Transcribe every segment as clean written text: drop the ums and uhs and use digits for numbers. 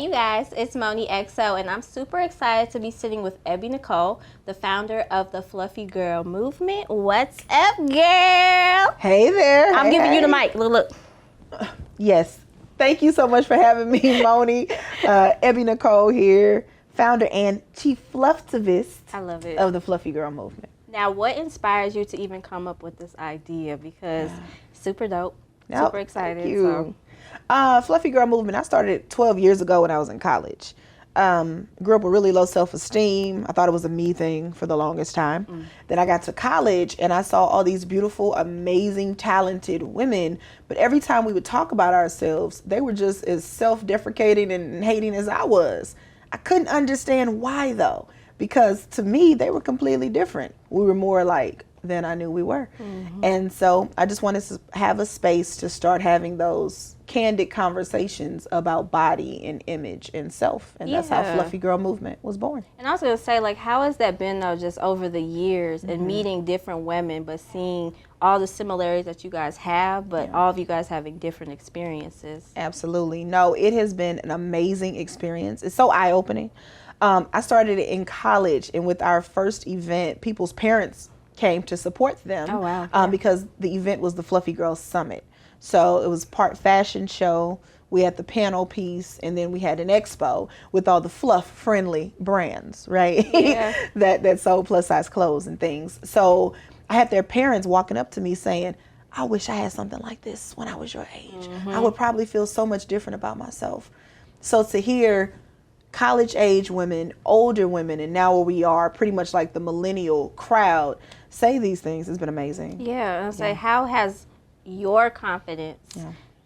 Hey you guys, it's MonneXo, and I'm super excited to be sitting with Ebbi Nicole, the founder of the Fluffy Girl movement. What's up, girl? Hey there. I'm giving you the mic. Look. Yes. Thank you so much for having me, Moni. Ebbi Nicole here, founder and chief Flufftivist I love it. of the Fluffy Girl movement. Now, what inspires you to even come up with this idea? Because super dope. Super excited. Thank you. Fluffy Girl movement, I started 12 years ago when I was in college. Grew up with really low self-esteem. I thought it was a me thing for the longest time. Then I got to college and I saw all these beautiful, amazing, talented women. But every time we would talk about ourselves, they were just as self-deprecating and hating as I was. I couldn't understand why though, because to me, they were completely different. We were more alike than I knew we were. And so I just wanted to have a space to start having those candid conversations about body and image and self. And that's how Fluffy Girl movement was born. And I was going to say, like, how has that been, though, just over the years and meeting different women, but seeing all the similarities that you guys have, but all of you guys having different experiences? Absolutely. No, it has been an amazing experience. It's so eye-opening. I started it in college, and with our first event, people's parents came to support them. Oh, wow. Because the event was the Fluffy Girl Summit. So it was part fashion show, we had the panel piece, and then we had an expo with all the fluff-friendly brands, right? Yeah. that sold plus-size clothes and things. So I had their parents walking up to me saying, I wish I had something like this when I was your age. I would probably feel so much different about myself. So to hear college-age women, older women, and now where we are, pretty much like the millennial crowd, say these things has been amazing. Yeah, and I say, how has your confidence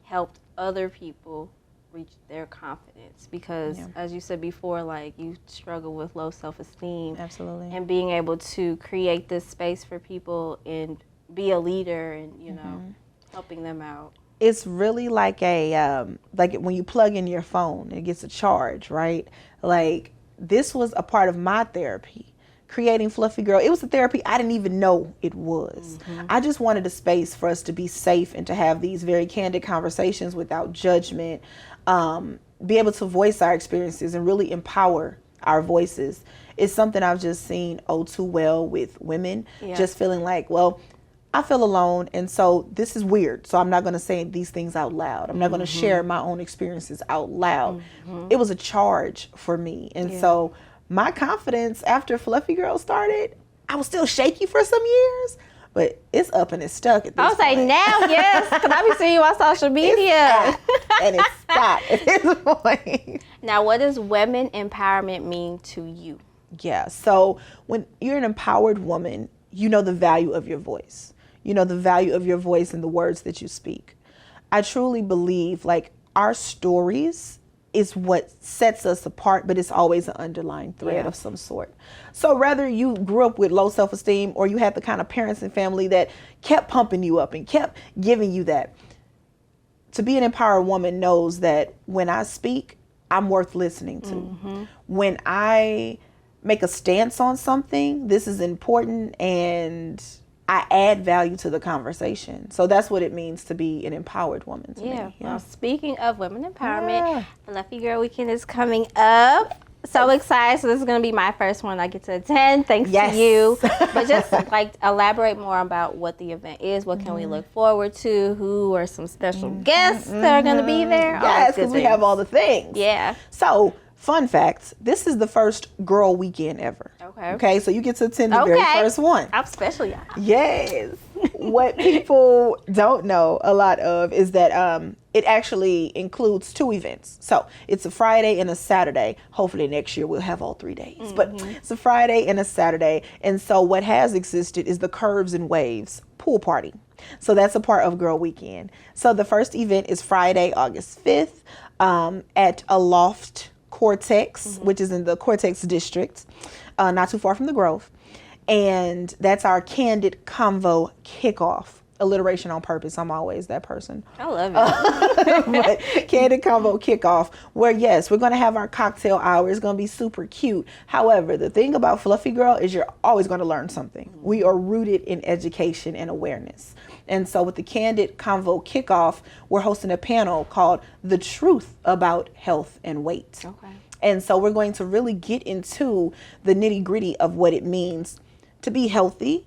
helped other people reach their confidence? Because as you said before, like, you struggle with low self-esteem. Absolutely. And being able to create this space for people and be a leader and, you know, helping them out. It's really like a, like when you plug in your phone, it gets a charge, right? Like, this was a part of my therapy. Creating Fluffy Girl, it was a therapy I didn't even know it was. I just wanted a space for us to be safe and to have these very candid conversations without judgment, be able to voice our experiences and really empower our voices. It's something I've just seen too well with women, just feeling like, well, I feel alone, and so this is weird, so I'm not going to say these things out loud. I'm not going to share my own experiences out loud. It was a charge for me, and so my confidence after Fluffy Girl started, I was still shaky for some years, but it's up and it's stuck at this point. I was like, now, yes, because I be seeing you on social media. And it's stuck at this point. Now, what does women empowerment mean to you? Yeah, so when you're an empowered woman, you know the value of your voice. You know the value of your voice and the words that you speak. I truly believe, like, our stories is what sets us apart, but it's always an underlying thread of some sort. So whether you grew up with low self-esteem or you had the kind of parents and family that kept pumping you up and kept giving you that, to be an empowered woman knows that when I speak, I'm worth listening to. When I make a stance on something, this is important and I add value to the conversation. So that's what it means to be an empowered woman to me. Well, speaking of women empowerment, Fluffy Girl Weekend is coming up. So excited. So this is going to be my first one I get to attend, thanks to you. But just like elaborate more about what the event is. What can we look forward to? Who are some special guests that are going to be there? Yes, because we have all the things. Yeah. So fun facts, this is the first girl weekend ever. Okay, so you get to attend the very first one. I'm special, y'all. Yes. What people don't know a lot of is that it actually includes 2 events. So it's a Friday and a Saturday. Hopefully next year we'll have all 3 days. But it's a Friday and a Saturday. And so what has existed is the Curves and Waves pool party. So that's a part of Girl Weekend. So the first event is Friday, August 5th at Aloft Cortex, which is in the Cortex district, not too far from the Grove. And that's our Candid Convo kickoff alliteration on purpose. I'm always that person. I love it. But Candid Convo Kickoff, where yes, we're going to have our cocktail hour. It's going to be super cute. However, the thing about Fluffy Girl is you're always going to learn something. We are rooted in education and awareness. And so with the Candid Convo Kickoff, we're hosting a panel called The Truth About Health and Weight. Okay. And so we're going to really get into the nitty gritty of what it means to be healthy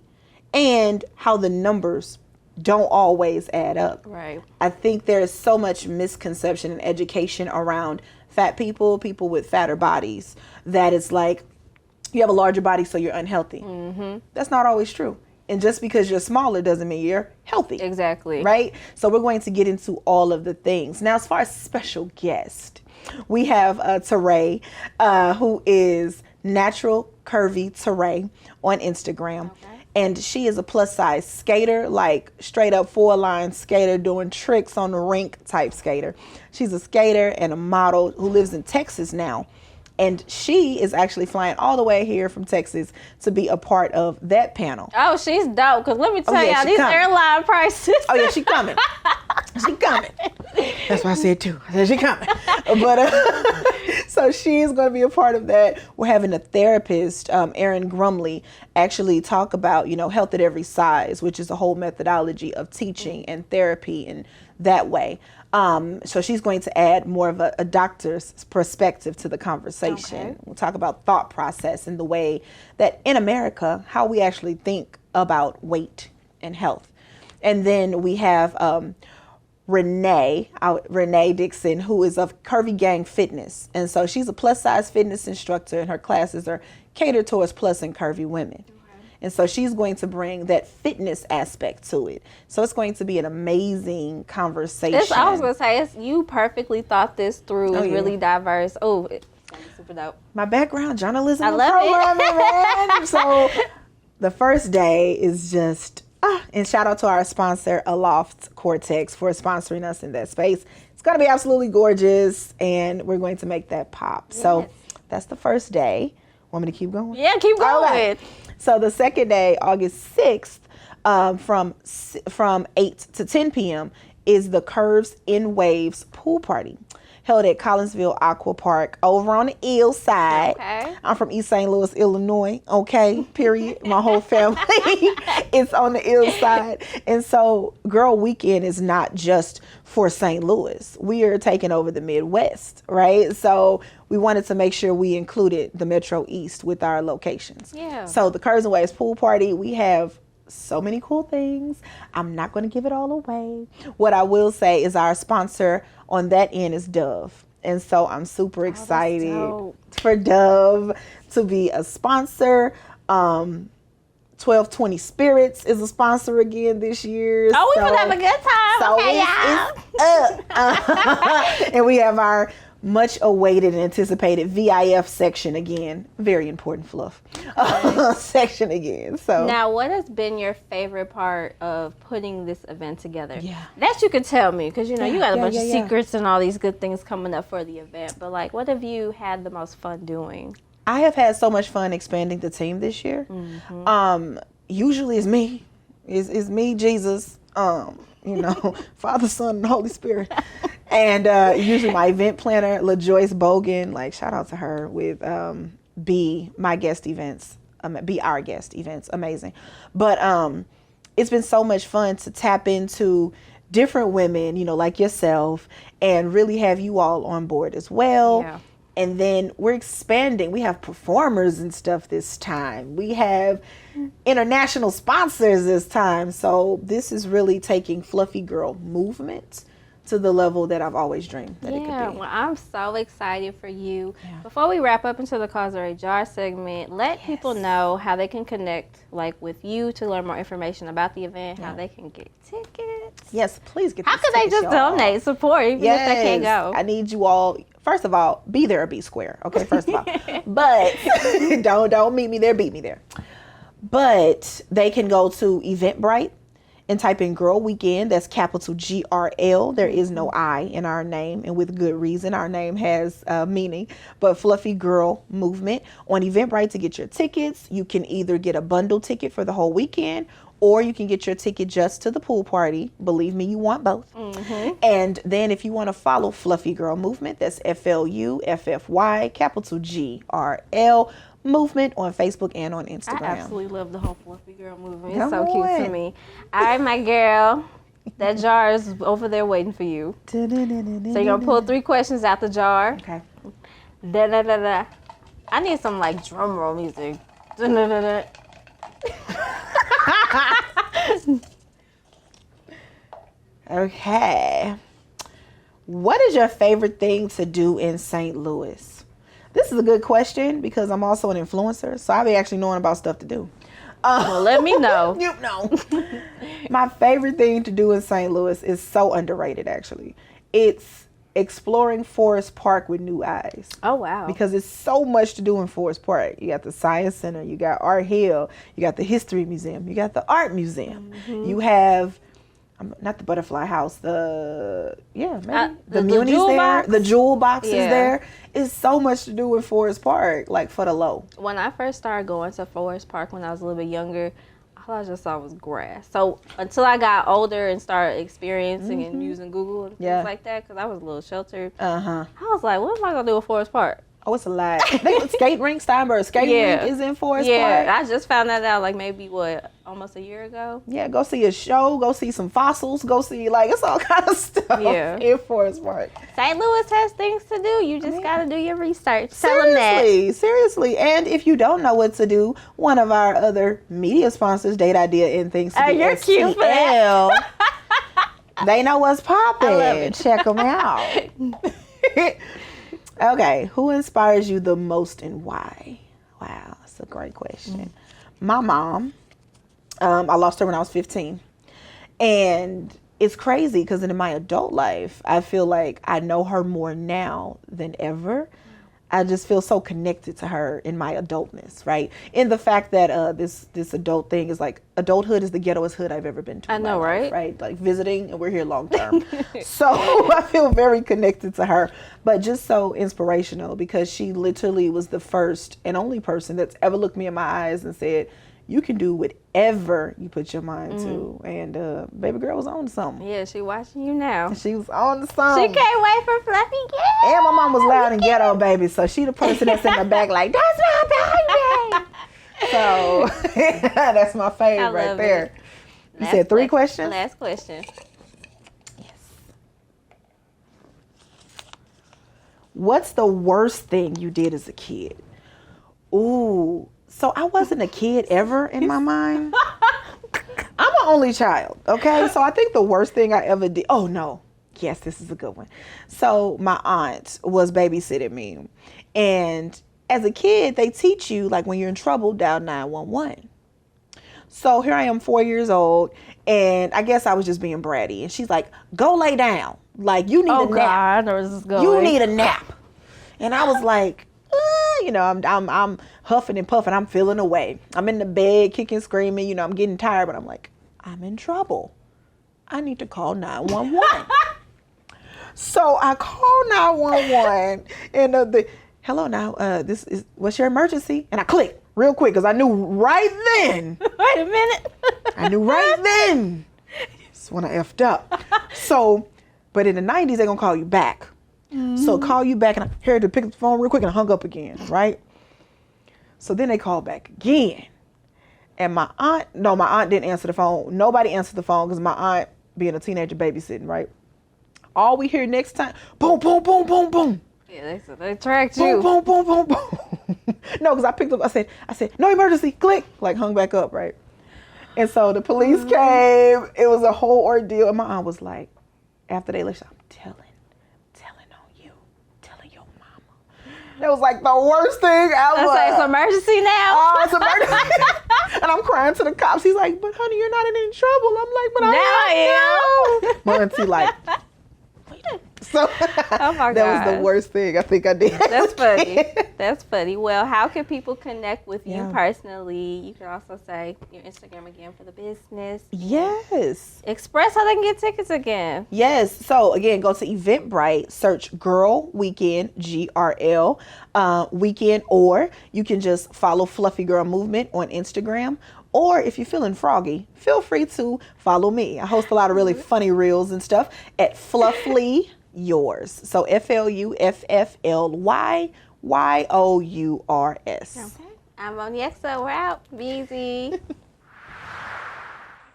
and how the numbers don't always add up. Right. I think there's so much misconception and education around fat people, people with fatter bodies, that it's like you have a larger body so you're unhealthy. Mm-hmm. That's not always true. And just because you're smaller doesn't mean you're healthy. Exactly. Right? So we're going to get into all of the things. Now, as far as special guest, we have Teray, who is Natural Curvy Teray on Instagram. Okay. And she is a plus size skater, like straight up 4-line skater doing tricks on the rink type skater. She's a skater and a model who lives in Texas now. And she is actually flying all the way here from Texas to be a part of that panel. Oh, she's dope. Because let me tell y'all, these airline prices. Oh, yeah, she coming. She coming. That's what I said, too. I said she coming. But so she is going to be a part of that. We're having a therapist, Erin Grumley, actually talk about, health at every size, which is a whole methodology of teaching and therapy in that way. So she's going to add more of a doctor's perspective to the conversation. Okay. We'll talk about thought process and the way that in America, how we actually think about weight and health. And then we have Renee Dixon, who is of Curvy Gang Fitness. And so she's a plus size fitness instructor, and her classes are catered towards plus and curvy women. And so she's going to bring that fitness aspect to it. So it's going to be an amazing conversation. I was going to say, you perfectly thought this through. It's really diverse. Oh, it's super dope. My background, journalism and programming, man. So the first day is just, and shout out to our sponsor, Aloft Cortex, for sponsoring us in that space. It's going to be absolutely gorgeous, and we're going to make that pop. Yes. So that's the first day. Want me to keep going? Yeah, keep going. Okay. So the second day, August 6th, from 8 to 10 p.m. is the Curves in Waves pool party, held at Collinsville Aqua Park over on the ill side. Okay. I'm from East St. Louis, Illinois. Okay, period. My whole family is on the ill side. And so Girl Weekend is not just for St. Louis. We are taking over the Midwest, right? So we wanted to make sure we included the Metro East with our locations. Yeah. So the Curves and Waves pool party, we have so many cool things. I'm not going to give it all away. What I will say is our sponsor on that end is Dove. And so I'm super excited for Dove to be a sponsor. 1220 Spirits is a sponsor again this year. Oh, we would have a good time. So okay, it's up. And we have our much awaited and anticipated VIF section again. Very important fluff. Section again. So now, what has been your favorite part of putting this event together? Yeah. That you could tell me, because you got a bunch of secrets and all these good things coming up for the event. But like, what have you had the most fun doing? I have had so much fun expanding the team this year. Mm-hmm. Usually it's me. It's me, Jesus, Father, Son, and Holy Spirit. And usually my event planner, LaJoyce Bogan, like shout out to her with Be Our Guest Events, amazing. But it's been so much fun to tap into different women, like yourself, and really have you all on board as well. Yeah. And then we're expanding. We have performers and stuff this time. We have international sponsors this time. So this is really taking Fluffy Girl movement to the level that I've always dreamed that it could be. Yeah, well, I'm so excited for you. Yeah. Before we wrap up into the Cause or a Jar segment, let people know how they can connect with you to learn more information about the event, how they can get tickets. Yes, please get How can they just donate, support, even if they can't go? I need you all, first of all, be there or be square. Okay, first of all. But don't meet me there, beat me there. But they can go to Eventbrite and type in Girl Weekend. That's capital GRL. There is no I in our name, and with good reason. Our name has meaning. But Fluffy Girl Movement on Eventbrite to get your tickets. You can either get a bundle ticket for the whole weekend, or you can get your ticket just to the pool party. Believe me, you want both. And then if you want to follow Fluffy Girl Movement, that's FLUFFY capital GRL Movement on Facebook and on Instagram. I absolutely love the whole Fluffy Girl movement. It's so cute to me. All right, my girl. That jar is over there waiting for you. So you're going to pull 3 questions out the jar. Okay. Da-da-da-da. I need some like drum roll music. Da-da-da-da. Okay. What is your favorite thing to do in St. Louis? This is a good question because I'm also an influencer, so I'll be actually knowing about stuff to do. Well, let me know. You know. My favorite thing to do in St. Louis is so underrated, actually. It's exploring Forest Park with new eyes. Oh, wow. Because it's so much to do in Forest Park. You got the Science Center, you got Art Hill, you got the History Museum, you got the Art Museum. You have, not the Butterfly House, the Muni's jewel there. box? The Jewel Box is there. It's so much to do in Forest Park, like for the low. When I first started going to Forest Park when I was a little bit younger, all I just saw was grass. So until I got older and started experiencing and using Google and things like that, because I was a little sheltered, I was like, what am I going to do with Forest Park? Oh, it's a lot. Skate rink, Steinberg Skate Rink is in Forest Park. Yeah, I just found that out like maybe, almost a year ago? Yeah, go see a show, go see some fossils, go see, like, it's all kind of stuff in Forest Park. St. Louis has things to do. You just got to do your research. Tell them that. Seriously. And if you don't know what to do, one of our other media sponsors, Date Idea and Things to Do. You're cute for that. They know what's popping. I love it. Check them out. Okay, who inspires you the most and why? Wow, that's a great question. My mom. I lost her when I was 15. And it's crazy because in my adult life, I feel like I know her more now than ever. I just feel so connected to her in my adultness, right? In the fact that this adult thing is like, adulthood is the ghettoest hood I've ever been to. I know, right? Right? Like visiting, and we're here long term. So I feel very connected to her, but just so inspirational because she literally was the first and only person that's ever looked me in my eyes and said, you can do whatever you put your mind to. And baby girl was on to something. Yeah, she watching you now. She was on to something. She can't wait for Fluffy Girl. And my mom was loud and ghetto, baby. So she the person that's in the back like, that's my baby. So that's my favorite right there. You said 3 questions? Last question. Yes. What's the worst thing you did as a kid? Ooh. So I wasn't a kid ever in my mind. I'm an only child, okay? So I think the worst thing I ever did, oh no, yes, this is a good one. So my aunt was babysitting me. And as a kid, they teach you, like when you're in trouble, dial 911. So here I am, 4 years old, and I guess I was just being bratty. And she's like, go lay down. Like, you need a nap. God, I know where this is going. You need a nap. And I was like, I'm huffing and puffing. I'm feeling away. I'm in the bed, kicking, screaming. I'm getting tired, but I'm like, I'm in trouble. I need to call 911. So I call 911, and hello now. What's your emergency? And I clicked real quick because I knew right then. Wait a minute. I knew right then. That's when I effed up. So, but in the 90s, they're gonna call you back. So call you back, and I heard to pick up the phone real quick and I hung up again, right? So then they called back again. And my aunt didn't answer the phone. Nobody answered the phone because my aunt, being a teenager, babysitting, right? All we hear next time, boom, boom, boom, boom, boom. Yeah, they tracked you. Boom, boom, boom, boom, boom. No, because I picked up, I said, no emergency, click, like hung back up, right? And so the police came. It was a whole ordeal. And my aunt was like, after they left, I'm telling your mama. That was like the worst thing ever. That's like, it's emergency now. Oh, it's emergency. And I'm crying to the cops. He's like, but honey, you're not in any trouble. I'm like, but I am. My auntie like, so oh my God. That was the worst thing I think I did. That's funny. That's funny. Well, how can people connect with you personally? You can also say your Instagram again for the business. Yes. Express how they can get tickets again. Yes. So again, go to Eventbrite, search Girl Weekend, GRL Weekend, or you can just follow Fluffy Girl Movement on Instagram, Or if you're feeling froggy, feel free to follow me. I host a lot of really funny reels and stuff at Fluffly Yours. So FLUFFLYYOURS. Okay. I'm MonneXo. We're out. Be easy.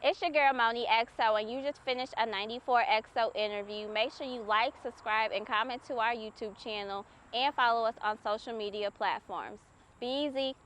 It's your girl MonneXo, and you just finished a 94XO interview. Make sure you like, subscribe, and comment to our YouTube channel, and follow us on social media platforms. Be easy.